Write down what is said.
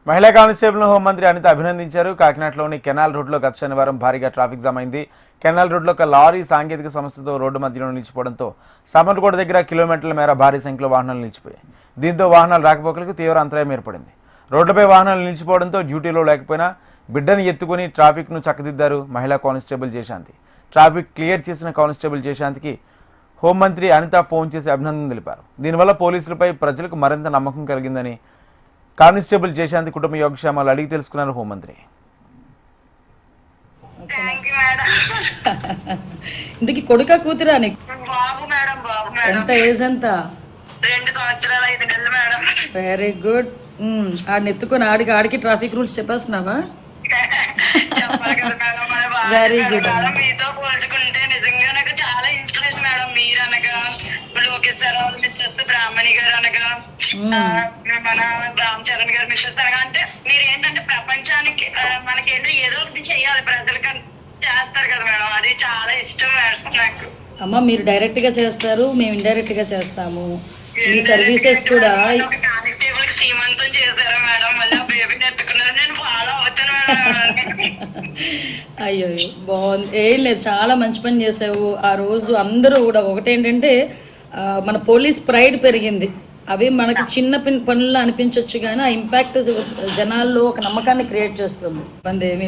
మహిళా కానిస్టేబుల్ను హోంమంత్రి అనిత అభినందించారు. కాకినాడలోని కెనాల్ రోడ్లో గత శనివారం భారీగా ట్రాఫిక్ జామ్ అయింది. కెనాల్ రోడ్లో ఒక లారీ సాంకేతిక సమస్యతో రోడ్డు మధ్యలో నిలిచిపోవడంతో సామర్లకోట దగ్గర కిలోమీటర్ల మేర భారీ సంఖ్యలో వాహనాలు నిలిచిపోయాయి. దీంతో వాహనాల రాకపోకలకు తీవ్ర అంతరాయం ఏర్పడింది. రోడ్లపై వాహనాలు నిలిచిపోవడంతో డ్యూటీలో లేకపోయినా బిడ్డను ఎత్తుకుని ట్రాఫిక్ను చక్కదిద్దారు మహిళా కానిస్టేబుల్ జయశాంతి. ట్రాఫిక్ క్లియర్ చేసిన కానిస్టేబుల్ జయశాంతికి హోంమంత్రి అనిత ఫోన్ చేసి అభినందన తెలిపారు. దీనివల్ల పోలీసులపై ప్రజలకు మరింత నమ్మకం కలిగిందని కానిస్టేబుల్ జయశాంతి కుటుంబ యోగక్షేమాలు అడిగి తెలుసుకున్నారు హోంమంత్రి. ఇందుకు కొడుక కూతురా నీకు? బాబు మేడం, బాబు మేడం. ఎంత ఏజ్ ఎంత? 2 సంవత్సరాలు 5 నెలలు మేడం. Very good. ఆడిని ఎత్తుకొని ఆడికి ట్రాఫిక్ రూల్స్ చెప్పేస్తున్నావా? చెప్పాలి కదా మేడం, మన వెరీ బాధ్యత గుడ్. మేడం. మీతో పోల్చుకుంటే నిజంగా నాకు చాలా ఇన్స్పిరేషన్ మేడం. మీరు అనగా లోకేశ్వరరావు మిస్సెస్ బ్రాహ్మణి గారు అనగా మన రామ్ చరణ్ గారు మిస్సెస్ అనగా, అంటే మీరు ఏంటంటే ప్రపంచానికి మనకేంటో ఏదో ఒకటి చెయ్యాలి, ప్రజలకి చేస్తారు కదా మేడం. అది చాలా ఇష్టం మేడం నాకు. అమ్మ మీరు డైరెక్ట్ గా చేస్తారు, మేము ఇండైరెక్ట్ గా చేస్తాము. ఈ సర్వీసెస్ కూడా కానిస్టేబుల్ కి సీమంతం చేశారు మేడం. మళ్ళీ బేబీని ఎత్తుకున్నారు. నేను ఫాలో అవుతాను మేడం. అయ్యో బాగుంది. ఏం లేదు, చాలా మంచి పని చేసావు. ఆ రోజు అందరూ కూడా ఒకటేంటంటే మన పోలీస్ ప్రైడ్ పెరిగింది. అవి మనకి చిన్న పనుల్లో అనిపించవచ్చు కానీ ఆ ఇంపాక్ట్ జనాల్లో ఒక నమ్మకాన్ని క్రియేట్ చేస్తుంది. ఇబ్బంది ఏమీ